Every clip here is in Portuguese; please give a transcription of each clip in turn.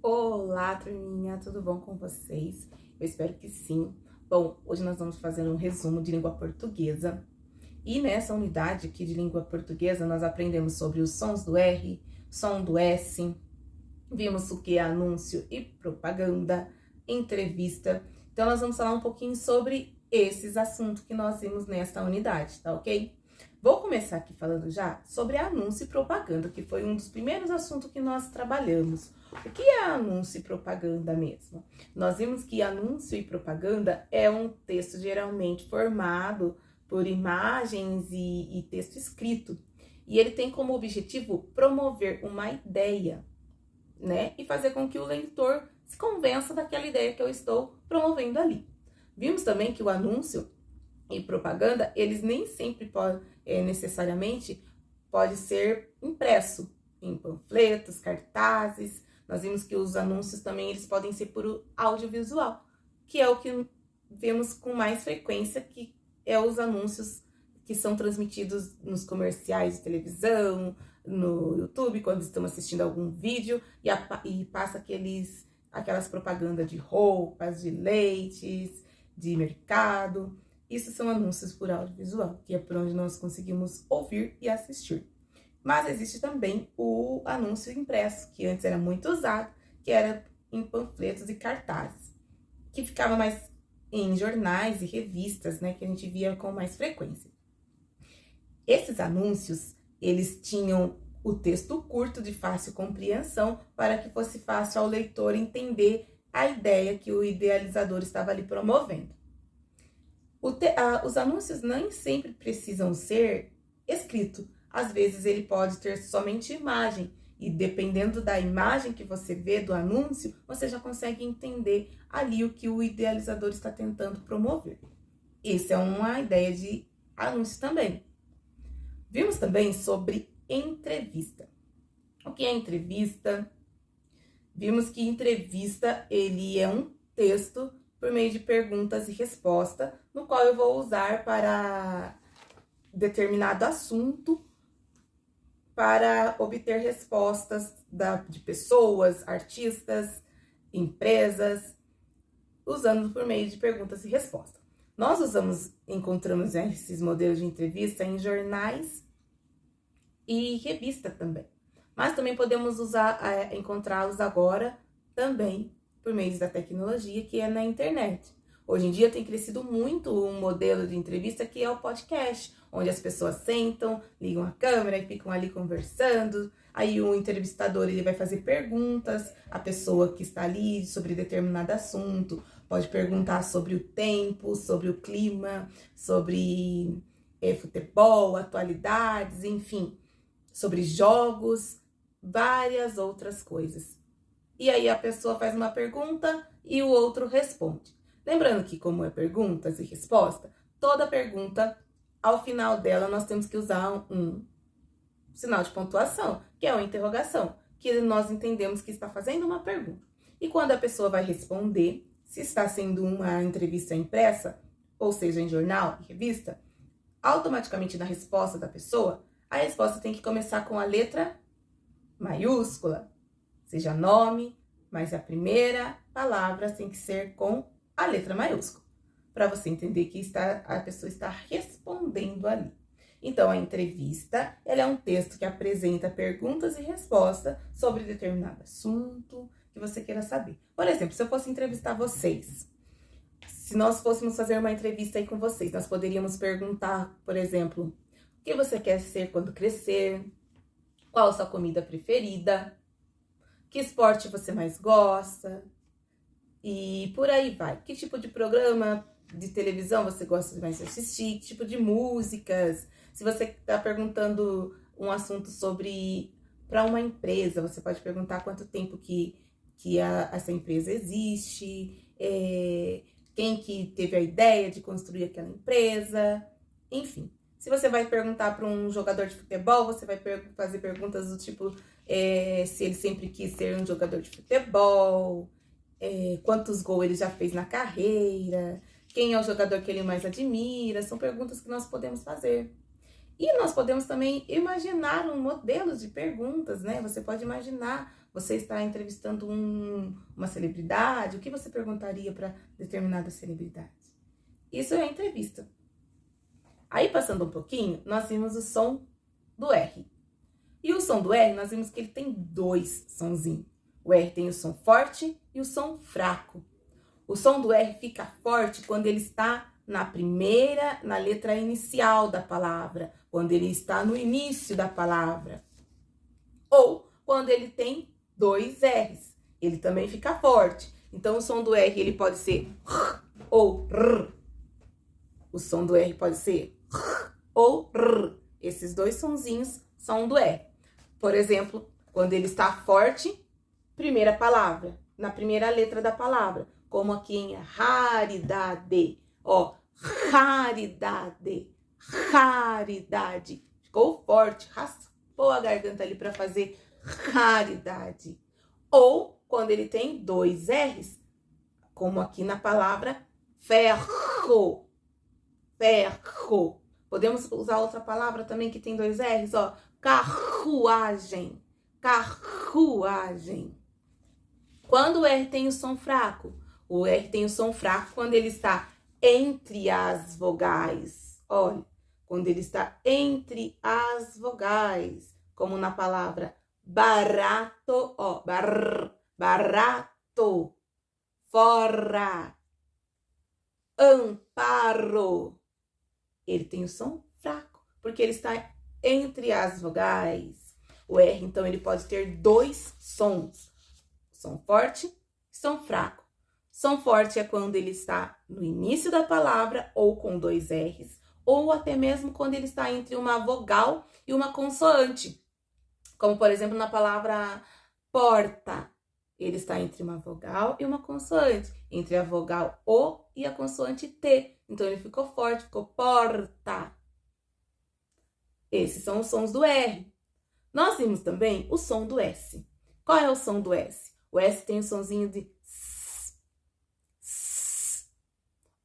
Olá, turminha, tudo bom com vocês? Eu espero que sim. Bom, hoje nós vamos fazer um resumo de língua portuguesa. E nessa unidade aqui de língua portuguesa, nós aprendemos sobre os sons do R, som do S, vimos o que é anúncio e propaganda, entrevista. Então, nós vamos falar um pouquinho sobre esses assuntos que nós vimos nesta unidade, tá ok? Vou começar aqui falando já sobre anúncio e propaganda, que foi um dos primeiros assuntos que nós trabalhamos. O que é anúncio e propaganda mesmo? Nós vimos que anúncio e propaganda é um texto geralmente formado por imagens e texto escrito. E ele tem como objetivo promover uma ideia, né? E fazer com que o leitor se convença daquela ideia que eu estou promovendo ali. Vimos também que o anúncio e propaganda, eles nem sempre necessariamente pode ser impresso em panfletos, cartazes. Nós vimos que os anúncios também eles podem ser por audiovisual, que é o que vemos com mais frequência, que é os anúncios que são transmitidos nos comerciais de televisão, no YouTube, quando estamos assistindo algum vídeo e passa aquelas propagandas de roupas, de leites, de mercado. Isso são anúncios por audiovisual, que é por onde nós conseguimos ouvir e assistir. Mas existe também o anúncio impresso, que antes era muito usado, que era em panfletos e cartazes, que ficava mais em jornais e revistas, né, que a gente via com mais frequência. Esses anúncios, eles tinham o texto curto de fácil compreensão para que fosse fácil ao leitor entender a ideia que o idealizador estava ali promovendo. Os anúncios nem sempre precisam ser escritos. Às vezes ele pode ter somente imagem. E dependendo da imagem que você vê do anúncio, você já consegue entender ali o que o idealizador está tentando promover. Isso é uma ideia de anúncio também. Vimos também sobre entrevista. O que é entrevista? Vimos que entrevista ele é um texto por meio de perguntas e respostas, no qual eu vou usar para determinado assunto para obter respostas de pessoas, artistas, empresas, usando por meio de perguntas e respostas. Nós encontramos esses modelos de entrevista em jornais e revista também. Mas também podemos encontrá-los agora também por meio da tecnologia, que é na internet. Hoje em dia tem crescido muito um modelo de entrevista que é o podcast, onde as pessoas sentam, ligam a câmera e ficam ali conversando. Aí o entrevistador ele vai fazer perguntas à pessoa que está ali sobre determinado assunto. Pode perguntar sobre o tempo, sobre o clima, sobre futebol, atualidades, enfim, sobre jogos, várias outras coisas. E aí a pessoa faz uma pergunta e o outro responde. Lembrando que, como é perguntas e resposta, toda pergunta, ao final dela, nós temos que usar um sinal de pontuação, que é uma interrogação, que nós entendemos que está fazendo uma pergunta. E quando a pessoa vai responder, se está sendo uma entrevista impressa, ou seja, em jornal e revista, automaticamente na resposta da pessoa, a resposta tem que começar com a letra maiúscula, seja nome, mas a primeira palavra tem que ser com a letra maiúscula, para você entender que a pessoa está respondendo ali. Então, a entrevista, ela é um texto que apresenta perguntas e respostas sobre determinado assunto que você queira saber. Por exemplo, se eu fosse entrevistar vocês, se nós fôssemos fazer uma entrevista aí com vocês, nós poderíamos perguntar, por exemplo, o que você quer ser quando crescer? Qual a sua comida preferida? Que esporte você mais gosta? E por aí vai. Que tipo de programa de televisão você gosta mais de assistir? Que tipo de músicas? Se você está perguntando um assunto para uma empresa, você pode perguntar quanto tempo que essa empresa existe, quem que teve a ideia de construir aquela empresa, enfim. Se você vai perguntar para um jogador de futebol, você vai fazer perguntas do tipo se ele sempre quis ser um jogador de futebol, quantos gols ele já fez na carreira, quem é o jogador que ele mais admira. São perguntas que nós podemos fazer. E nós podemos também imaginar um modelo de perguntas, né? Você pode imaginar, você está entrevistando uma celebridade, o que você perguntaria para determinada celebridade? Isso é entrevista. Aí, passando um pouquinho, nós vimos o som do R. E o som do R, nós vimos que ele tem dois sonzinhos. O R tem o som forte e o som fraco. O som do R fica forte quando ele está na letra inicial da palavra, quando ele está no início da palavra. Ou quando ele tem dois R's, ele também fica forte. Então, o som do R, ele pode ser R ou R. O som do R pode ser R ou R. Esses dois sonzinhos são do R. Por exemplo, quando ele está forte, primeira palavra, na primeira letra da palavra, como aqui em raridade. Ó, raridade, raridade. Ficou forte, raspou a garganta ali para fazer raridade. Ou quando ele tem dois R's, como aqui na palavra ferro, ferro. Podemos usar outra palavra também que tem dois R's, ó, carruagem, carruagem. Quando o R tem o som fraco? O R tem o som fraco quando ele está entre as vogais. Olha, quando ele está entre as vogais, como na palavra barato, ó, barato, fora, amparo. Ele tem o som fraco, porque ele está entre as vogais. O R, então, ele pode ter dois sons. Som forte e som fraco. Som forte é quando ele está no início da palavra ou com dois R's, ou até mesmo quando ele está entre uma vogal e uma consoante. Como, por exemplo, na palavra porta. Ele está entre uma vogal e uma consoante. Entre a vogal O e a consoante T. Então, ele ficou forte, ficou porta. Esses são os sons do R. Nós vimos também o som do S. Qual é o som do S? O S tem o sonzinho de S, S.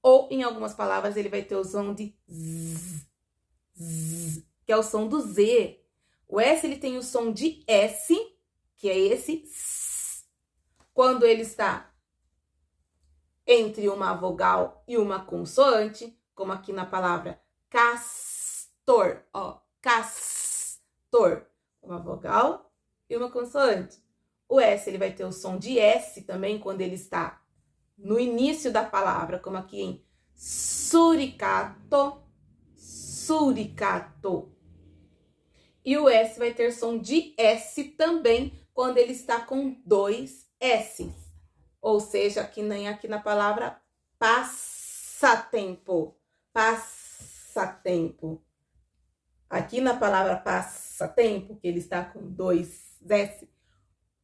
Ou, em algumas palavras, ele vai ter o som de Z, Z, que é o som do Z. O S, ele tem o som de S, que é esse S. Quando ele está entre uma vogal e uma consoante, como aqui na palavra castor, ó, castor, uma vogal e uma consoante. O S, ele vai ter o som de S também quando ele está no início da palavra, como aqui em suricato, suricato. E o S vai ter som de S também quando ele está com dois S's. Ou seja, que nem aqui na palavra passatempo, passatempo. Aqui na palavra passatempo, que ele está com dois S,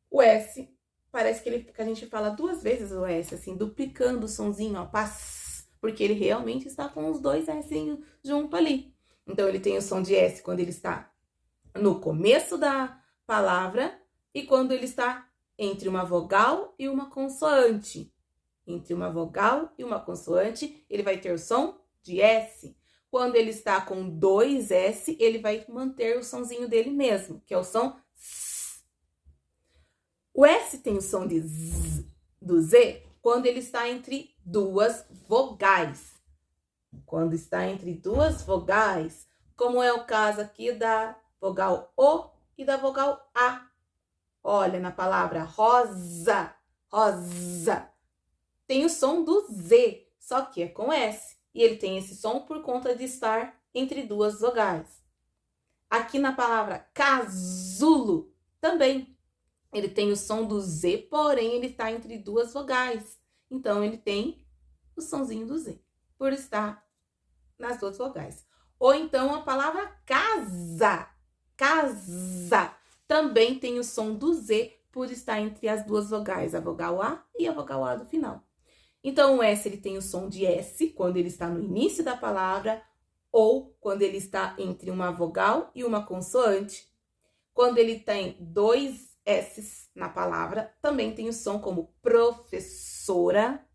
o S, parece que a gente fala duas vezes o S, assim, duplicando o sonzinho, ó, pass, porque ele realmente está com os dois S junto ali. Então, ele tem o som de S quando ele está no começo da palavra e quando ele está entre uma vogal e uma consoante. Entre uma vogal e uma consoante, ele vai ter o som de S. Quando ele está com dois S, ele vai manter o sonzinho dele mesmo, que é o som S. O S tem o som de Z, do Z, quando ele está entre duas vogais. Quando está entre duas vogais, como é o caso aqui da vogal O e da vogal A. Olha, na palavra rosa, rosa, tem o som do Z, só que é com S. E ele tem esse som por conta de estar entre duas vogais. Aqui na palavra casulo, também. Ele tem o som do Z, porém ele está entre duas vogais. Então, ele tem o sonzinho do Z, por estar nas duas vogais. Ou então, a palavra casa, casa, também tem o som do Z, por estar entre as duas vogais, a vogal A e a vogal A do final. Então, o S, ele tem o som de S, quando ele está no início da palavra, ou quando ele está entre uma vogal e uma consoante. Quando ele tem dois S's na palavra, também tem o som como professora.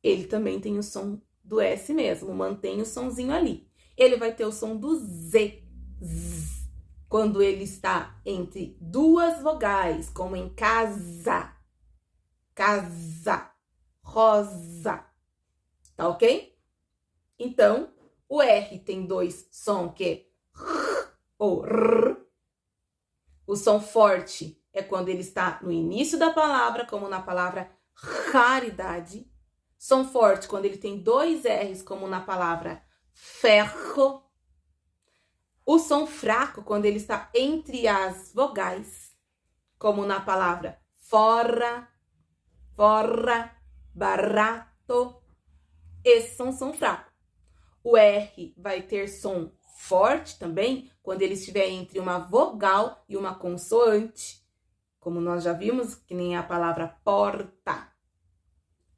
Ele também tem o som do S mesmo, mantém o sonzinho ali. ele vai ter o som do Z. Z. Quando ele está entre duas vogais, como em casa. Casa. Rosa. Tá ok? Então, o R tem dois sons, que é R ou R. O som forte é quando ele está no início da palavra, como na palavra raridade. Som forte quando ele tem dois R's, como na palavra ferro. O som fraco quando ele está entre as vogais, como na palavra fora, forra, barato. Esses são som fraco. O R vai ter som forte também quando ele estiver entre uma vogal e uma consoante, como nós já vimos, que nem a palavra porta.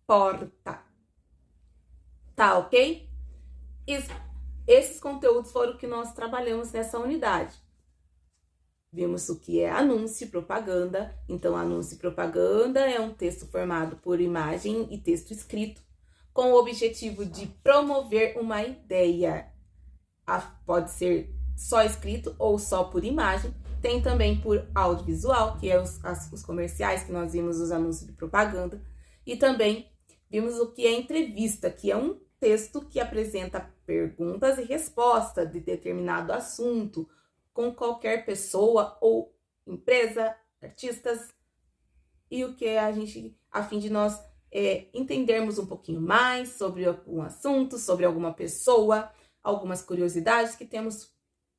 Porta. Tá ok? Esses conteúdos foram o que nós trabalhamos nessa unidade. Vimos o que é anúncio e propaganda. Então, anúncio e propaganda é um texto formado por imagem e texto escrito, com o objetivo de promover uma ideia. Pode ser só escrito ou só por imagem. Tem também por audiovisual, que é os comerciais que nós vimos, os anúncios de propaganda. E também vimos o que é entrevista, que é um texto que apresenta perguntas e respostas de determinado assunto com qualquer pessoa ou empresa, artistas, e o que a fim de nós entendermos um pouquinho mais sobre algum assunto, sobre alguma pessoa, algumas curiosidades que temos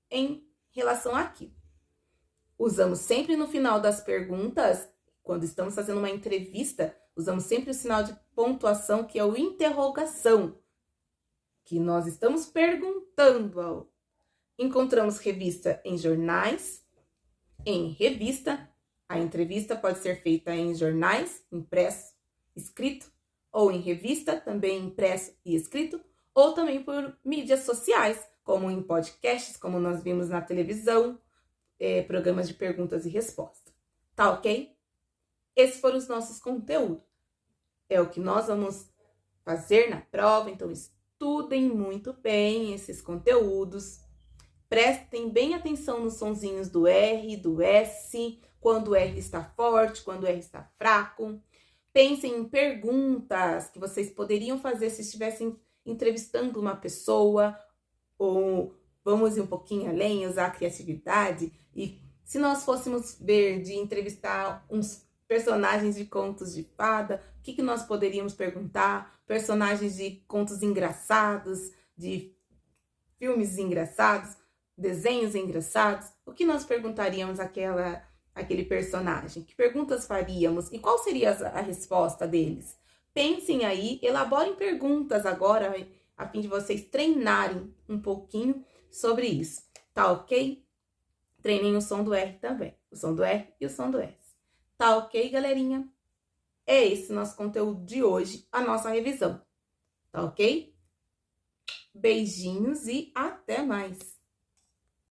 em relação àquilo. Usamos sempre no final das perguntas, quando estamos fazendo uma entrevista, usamos sempre o sinal de pontuação, que é o interrogação, que nós estamos perguntando. Encontramos revista em jornais, em revista. A entrevista pode ser feita em jornais, impresso, escrito, ou em revista, também impresso e escrito, ou também por mídias sociais, como em podcasts, como nós vimos na televisão, programas de perguntas e respostas. Tá ok? Esses foram os nossos conteúdos. É o que nós vamos fazer na prova, então estudem muito bem esses conteúdos. Prestem bem atenção nos sonzinhos do R, do S, quando o R está forte, quando o R está fraco. Pensem em perguntas que vocês poderiam fazer se estivessem entrevistando uma pessoa, ou vamos ir um pouquinho além, usar a criatividade. E se nós fôssemos ver de entrevistar uns personagens de contos de fada, o que nós poderíamos perguntar? Personagens de contos engraçados, de filmes engraçados, desenhos engraçados. O que nós perguntaríamos àquele personagem? Que perguntas faríamos? E qual seria a resposta deles? Pensem aí, elaborem perguntas agora, a fim de vocês treinarem um pouquinho sobre isso. Tá ok? Treinem o som do R também. O som do R e o som do S. Tá ok, galerinha? É esse nosso conteúdo de hoje, a nossa revisão. Tá ok? Beijinhos e até mais!